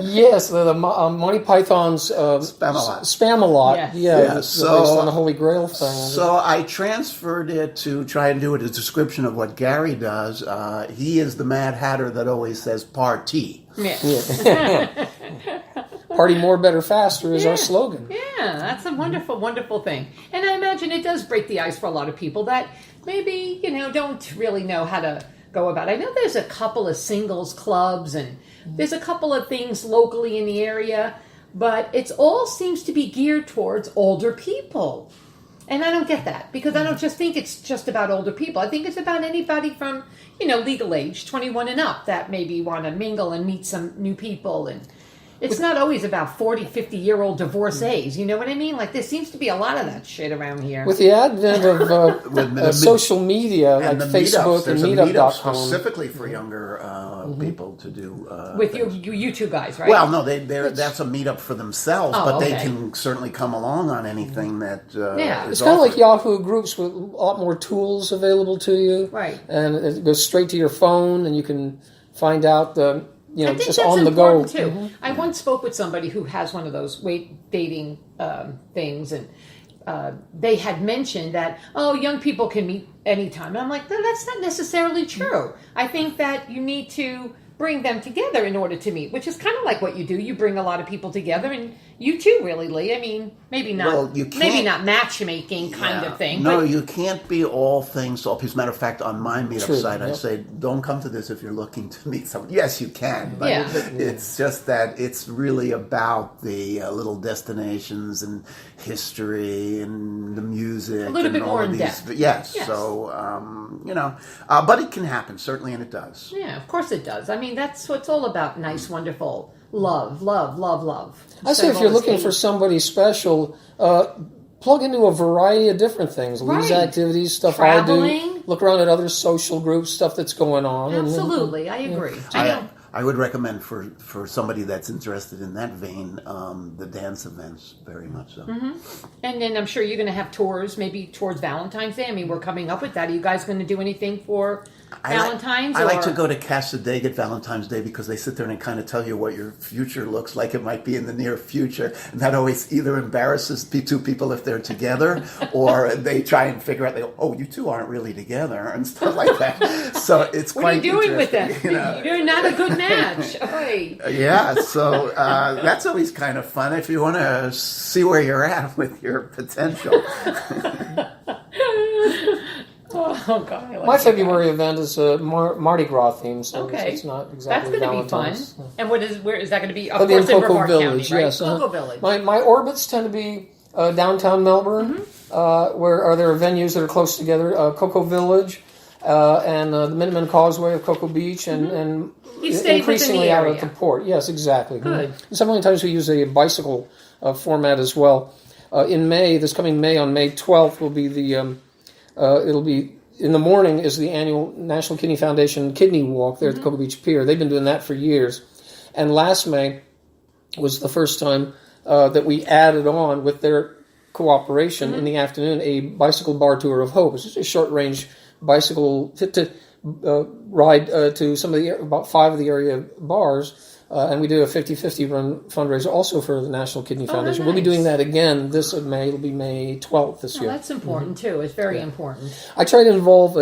Yes, the Monty Python's Spam-A-Lot. Yes. So based on the Holy Grail thing. So I transferred it to try and do it a description of what Gary does. He is the Mad Hatter that always says party. Yeah. Party more, better, faster is our slogan. Yeah, that's a wonderful, wonderful thing. And I imagine it does break the ice for a lot of people that maybe, don't really know how to go about it. I know there's a couple of singles clubs and there's a couple of things locally in the area, but it all seems to be geared towards older people. And I don't get that, because I don't just think it's just about older people. I think it's about anybody from, legal age, 21 and up, that maybe want to mingle and meet some new people. And it's not always about 40, 50-year-old divorcees. You know what I mean? Like, there seems to be a lot of that shit around here. With the advent of social media, like Facebook and Meetup.com. Specifically for younger people to do. With you two guys, right? Well, no, that's a meetup for themselves, but they can certainly come along on anything that is It's kind of like Yahoo groups with a lot more tools available to you. Right. And it goes straight to your phone, and you can find out I think just that's on the go. Too. Mm-hmm. I once spoke with somebody who has one of those weight dating things, and they had mentioned that, young people can meet anytime. And I'm like, no, that's not necessarily true. I think that you need to bring them together in order to meet, which is kind of like what you do. You bring a lot of people together, and you too, really, Lee. I mean, maybe not matchmaking kind of thing. No, you can't be all things to all people. As a matter of fact, on my meetup site, I say, don't come to this if you're looking to meet someone. Yes, you can, but it's just that it's really about the little destinations and history and the music. A little bit more in depth. Yes. So, but it can happen, certainly, and it does. Yeah, of course it does. I mean, that's what it's all about. Nice, wonderful love. I say if you're looking for somebody special, plug into a variety of different things. Lee's activities, stuff Traveling. I do. Look around at other social groups, stuff that's going on. Absolutely, I agree. I would recommend for somebody that's interested in that vein, the dance events, very much so. Mm-hmm. And then I'm sure you're going to have tours, maybe towards Valentine's Day. I mean, we're coming up with that. Are you guys going to do anything for Valentine's? I like to go to Casadega at Valentine's Day because they sit there and kind of tell you what your future looks like. It might be in the near future. And that always either embarrasses two people if they're together, or they try and figure out, you two aren't really together, and stuff like that. So it's what quite are you doing with them? You're not a good match. Yeah, so that's always kind of fun if you want to see where you're at with your potential. Oh God! My February event is a Mardi Gras theme, so it's not exactly That's going to be fun. And where is that going to be? Of course, in Cocoa Brevard Village, County, right? yes. Cocoa Village. My orbits tend to be downtown Melbourne, where there are venues that are close together. Cocoa Village and the Minuteman Causeway of Cocoa Beach, and increasingly out at the port. Yes, exactly. Good. Many times we use a bicycle format as well. In May, this coming May, on May 12th, will be it'll be in the morning is the annual National Kidney Foundation Kidney Walk there at the Cocoa Beach Pier. They've been doing that for years. And last May was the first time that we added on, with their cooperation, in the afternoon, a bicycle bar tour of hope. It's just a short-range bicycle to ride to some of about 5 of the area bars. And we do a 50-50 run fundraiser also for the National Kidney Foundation. Nice. We'll be doing that again this May. It'll be May 12th this year. That's important too. It's very important. I try to involve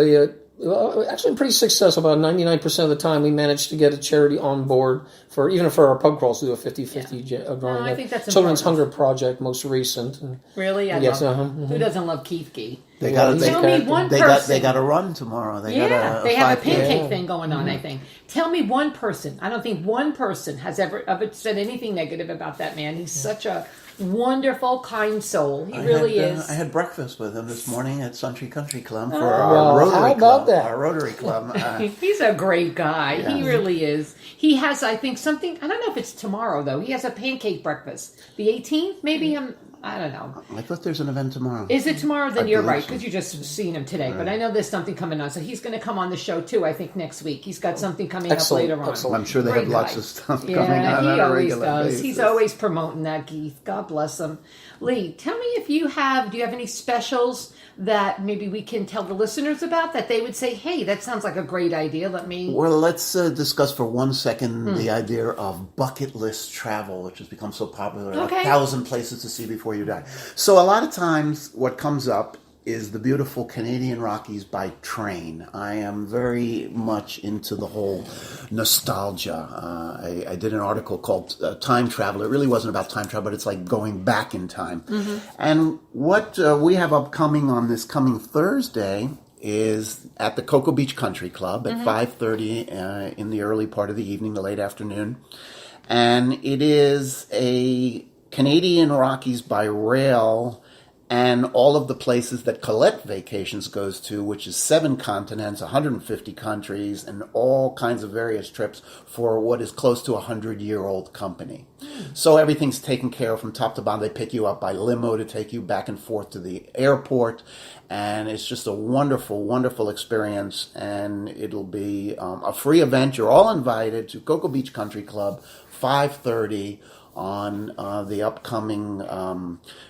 actually pretty successful. About 99% of the time we manage to get a charity on board even for our pub crawls to do a 50-50 drawing. I think that's Children's important. Hunger Project, most recent. Really? Yes. Who doesn't love Keith Gee? They got a run tomorrow. They have a pancake thing going on, I think. Tell me one person. I don't think one person has ever said anything negative about that man. He's such a wonderful, kind soul. He really is. I had breakfast with him this morning at Suntree Country Club for our Rotary Club. Our Rotary Club. He's a great guy. Yeah. He really is. He has, I think, something. I don't know if it's tomorrow though. He has a pancake breakfast. The 18th, maybe. I don't know. I thought there's an event tomorrow. Is it tomorrow? Then you're believe right, so. because you just seen him today. But I know there's something coming on. So he's going to come on the show, too, I think, next week. He's got something coming Excellent, up later on. excellent. I'm sure they Great have lots guy. of stuff Yeah, coming on he a always regular does. basis. He's always promoting that, Keith. God bless him. Lee, tell me if do you have any specials that maybe we can tell the listeners about that they would say, hey, that sounds like a great idea. Let me... Well, let's discuss for 1 second the idea of bucket list travel, which has become so popular. Okay. 1,000 places to see before you die. So a lot of times what comes up is the beautiful Canadian Rockies by train. I am very much into the whole nostalgia. I did an article called Time Travel. It really wasn't about time travel, but it's like going back in time. Mm-hmm. And what we have upcoming on this coming Thursday is at the Cocoa Beach Country Club at 5:30 in the early part of the evening, the late afternoon. And it is a Canadian Rockies by rail and all of the places that Colette Vacations goes to, which is 7 continents, 150 countries, and all kinds of various trips for what is close to a 100-year-old company. So everything's taken care of from top to bottom. They pick you up by limo to take you back and forth to the airport, and it's just a wonderful, wonderful experience, and it'll be a free event. You're all invited to Cocoa Beach Country Club, 5:30 on the upcoming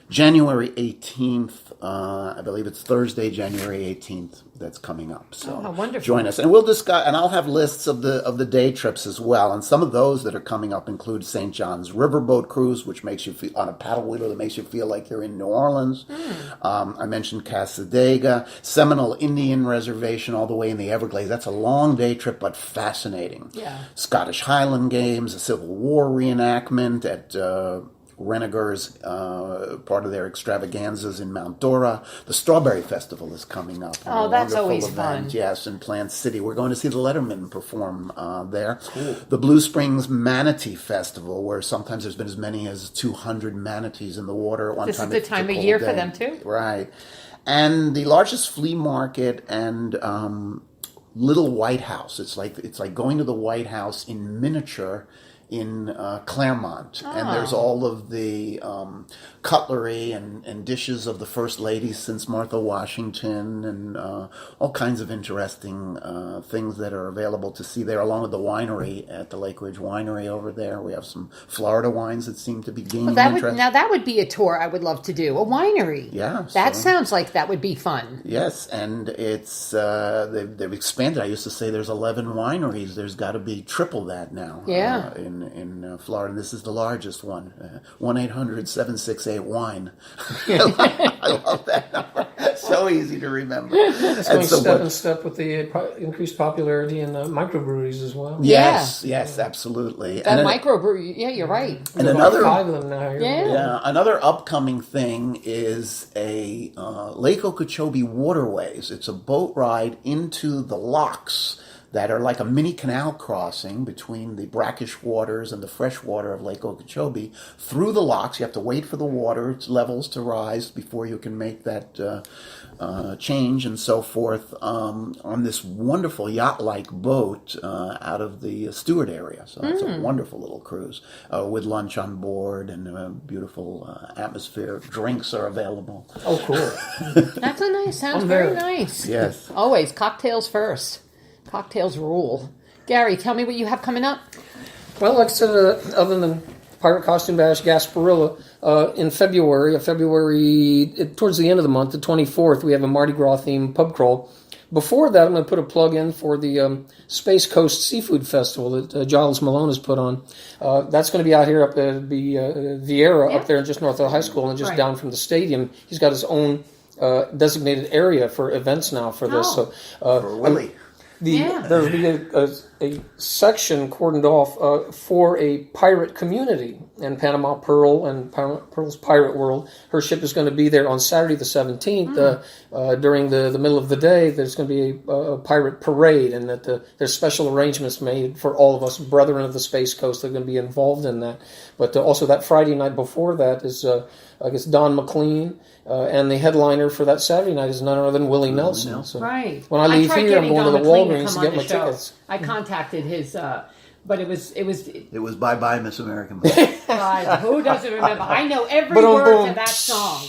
January 18th. I believe it's Thursday, January 18th. That's coming up. So how wonderful. Join us, and we'll discuss. And I'll have lists of the day trips as well. And some of those that are coming up include St. John's Riverboat Cruise, which makes you feel on a paddle wheeler that makes you feel like you're in New Orleans. I mentioned Casadega, Seminole Indian Reservation, all the way in the Everglades. That's a long day trip, but fascinating. Yeah. Scottish Highland Games, a Civil War reenactment at Renegers, part of their extravaganzas in Mount Dora. The Strawberry Festival is coming up. Oh, A that's wonderful always event, fun. Yes, in Plant City. We're going to see the Letterman perform there. Cool. The Blue Springs Manatee Festival, where sometimes there's been as many as 200 manatees in the water at one This time. is the It's a time of cold year for day. them, too? Right. And the largest flea market and Little White House. It's like going to the White House in miniature in Claremont, and there's all of the cutlery and dishes of the first ladies since Martha Washington, and all kinds of interesting things that are available to see there, along with the winery at the Lake Ridge Winery over there. We have some Florida wines that seem to be gaining interest. That would be a tour I would love to do, a winery. Yeah, That so- sounds like that would be fun. Yes, and it's they've expanded. I used to say there's 11 wineries. There's got to be triple that now. Yeah. In Florida, this is the largest one. 1-800-768-WINE. I love that number. So easy to remember. It's going so step in step with the increased popularity in microbreweries as well. Yes, absolutely. That microbrewery, yeah, you're right. And About another 5 of them now. Yeah. another upcoming thing is a Lake Okeechobee waterways. It's a boat ride into the locks that are like a mini canal crossing between the brackish waters and the fresh water of Lake Okeechobee through the locks. You have to wait for the water levels to rise before you can make that change and so forth on this wonderful yacht-like boat out of the Stewart area. So it's a wonderful little cruise with lunch on board and a beautiful atmosphere. Drinks are available. Oh, cool. That's a nice, sounds I'm very there. nice. Yes. Always, cocktails first. Cocktails rule. Gary, tell me what you have coming up. Well, like I said, other than Pirate Costume Bash, Gasparilla, in February, towards the end of the month, the 24th, we have a Mardi Gras themed pub crawl. Before that, I'm going to put a plug in for the Space Coast Seafood Festival that Giles Malone has put on. That's going to be out here up at the Vieira, up there just north of the high school and just down from the stadium. He's got his own designated area for events now for this. So For Willie. There'll be a section cordoned off for a pirate community in Panama Pearl and Pearl's Pirate World. Her ship is going to be there on Saturday the 17th. During the middle of the day, there's going to be a pirate parade, and that there's special arrangements made for all of us brethren of the Space Coast that are going to be involved in that. But also that Friday night before that is, I guess, Don McLean. And the headliner for that Saturday night is none other than Willie Nelson. So Right. when I leave tried here, I'm getting going to Don the McLean Walgreens to come get on my the show. tickets. I contacted his But it was. It was Bye Bye Miss American. God, who doesn't remember? I know every Boom, word boom. to that song.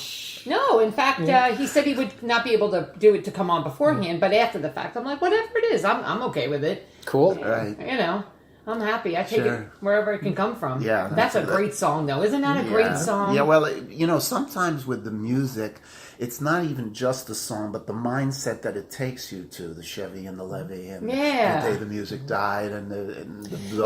No, in fact, he said he would not be able to do it to come on beforehand, but after the fact, I'm like, whatever it is, I'm okay with it. Cool. Right. You know, I'm happy. I take Sure. it wherever it can come from. Yeah, that's a great song, though. Isn't that a great song? Yeah, well, sometimes with the music, it's not even just the song, but the mindset that it takes you to, the Chevy and the Levee and the day the music died and the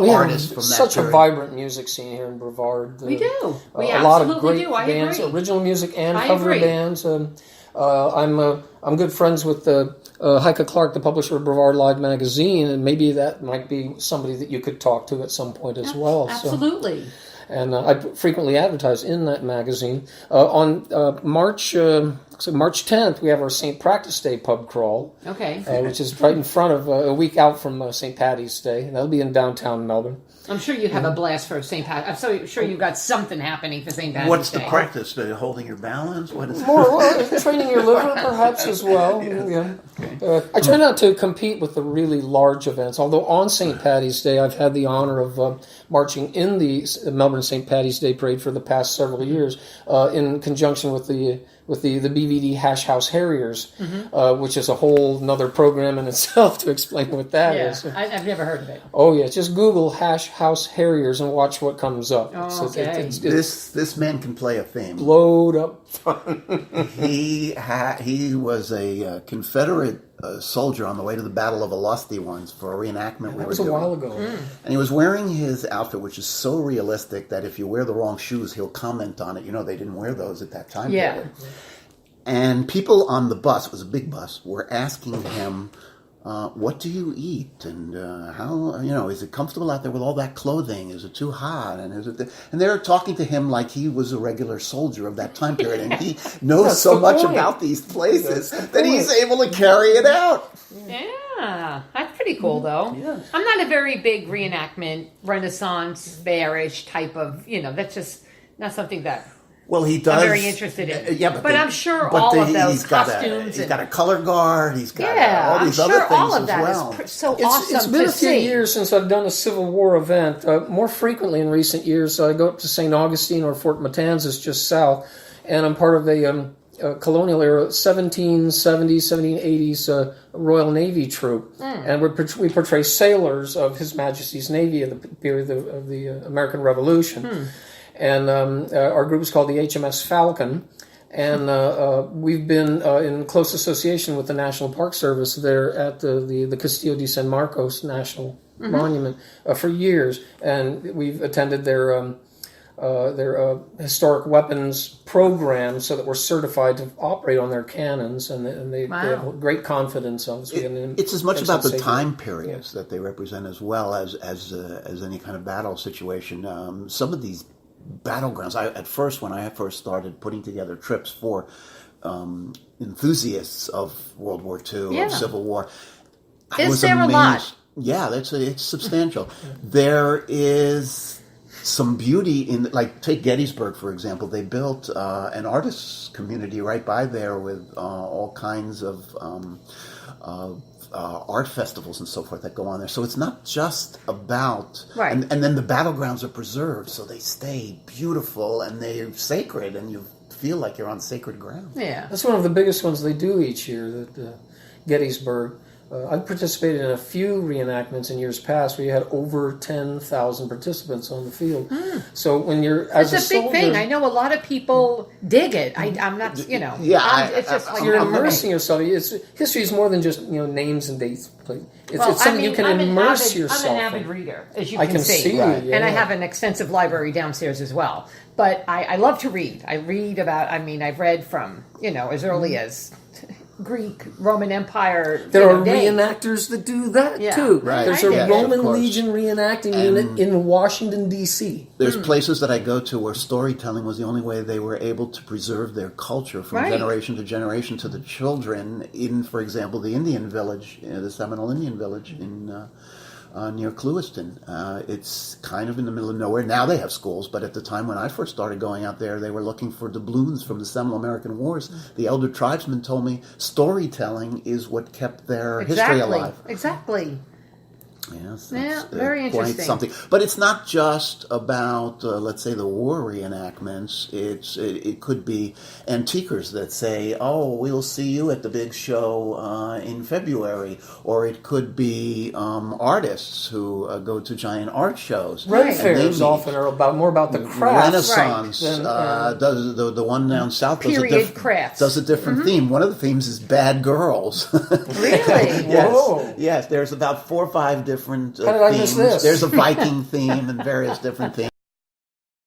We have artists from that such period. a vibrant music scene here in Brevard. We do. We a lot of absolutely great do. I bands, agree. original music and I cover agree. bands. I'm good friends with Heike Clark, the publisher of Brevard Live magazine, and maybe that might be somebody that you could talk to at some point as well. Absolutely. And I frequently advertise in that magazine. On March 10th, we have our St. Practice Day pub crawl, Okay. which is right in front of, a week out from St. Patty's Day. That'll be in downtown Melbourne. I'm sure you have a blast for St. Pat. I'm so sure you've got something happening for St. Patrick's What's the Day. practice? Holding your balance? What is More training your liver, perhaps, as well. Yeah. I try not to compete with the really large events, although on St. Patty's Day, I've had the honor of marching in the Melbourne St. Patty's Day Parade for the past several years in conjunction with the BVD Hash House Harriers, which is a whole another program in itself to explain what that is. I've never heard of it. Oh, yeah. Just Google Hash House Harriers and watch what comes up. Oh, okay. It's this man can play a theme. load up. He was a Confederate soldier on the way to the Battle of Olustee once for a reenactment. That was a while ago. And he was wearing his outfit, which is so realistic that if you wear the wrong shoes, he'll comment on it. They didn't wear those at that time period. And people on the bus, it was a big bus, were asking him, what do you eat? And how, is it comfortable out there with all that clothing? Is it too hot? And and they're talking to him like he was a regular soldier of that time period. And he knows That's so the much point. about these places That's the that he's point. able to carry it out. Yeah, that's pretty cool, though. Yeah. I'm not a very big reenactment, Renaissance, bearish type of, that's just not something that Well, he does. I'm very interested in. Yeah, but I'm sure all of those costumes. He's got a color guard. He's got all I'm these sure other things all of as that well. is so It's awesome been to a few see. years since I've done a Civil War event. More frequently in recent years, I go up to St. Augustine or Fort Matanzas just south, and I'm part of a colonial era 1770s, 1780s Royal Navy troop. And we portray sailors of His Majesty's Navy at the period of the American Revolution. And our group is called the HMS Falcon. And we've been in close association with the National Park Service there at the Castillo de San Marcos National Monument for years. And we've attended their historic weapons program so that we're certified to operate on their cannons. And they have great confidence of us. It's as much about the time periods that they represent as well as any kind of battle situation. Some of these battlegrounds. At first, when I first started putting together trips for enthusiasts of World War II, of Civil War, I was there amazed. a lot? Yeah, it's substantial. There is some beauty in, like, take Gettysburg, for example. They built an artists community right by there with all kinds of art festivals and so forth that go on there. So it's not just about... Right. And then the battlegrounds are preserved, so they stay beautiful and they're sacred, and you feel like you're on sacred ground. Yeah. That's one of the biggest ones they do each year, Gettysburg. I've participated in a few reenactments in years past where you had over 10,000 participants on the field. So when you're as It's a big soldier, thing. I know a lot of people dig it. I'm not, Yeah, it's just like you're okay. immersing yourself. History is more than just names and dates. It's Well, something you can immerse yourself I'm an avid in. reader, as you I can see. Right. Yeah. And I have an extensive library downstairs as well. But I love to read. I read about, I've read from, as early as Greek, Roman Empire. There are days. reenactors that do that Yeah. too. Right. There's I a get it. Roman Of course. Legion reenacting unit in Washington, D.C. There's places that I go to where storytelling was the only way they were able to preserve their culture from Right. generation to generation to the children in, for example, the Indian village, the Seminole Indian village in near Clewiston. It's kind of in the middle of nowhere. Now they have schools, but at the time when I first started going out there, they were looking for doubloons from the Seminole American Wars. The elder tribesmen told me storytelling is what kept their history alive. Exactly. Yes, Yeah, that's very quite interesting. something. But it's not just about, let's say, the war reenactments. It could be antiquers that say, "Oh, we'll see you at the big show in February," or it could be artists who go to giant art shows. Ren Right. fairs often are more about the crafts. Renaissance Right. does the one down south Period crafts. does a different theme. One of the themes is bad girls. Really? Yes, Whoa. yes. There's about 4 or 5 different How did I miss themes. this? There's a Viking theme and various different themes.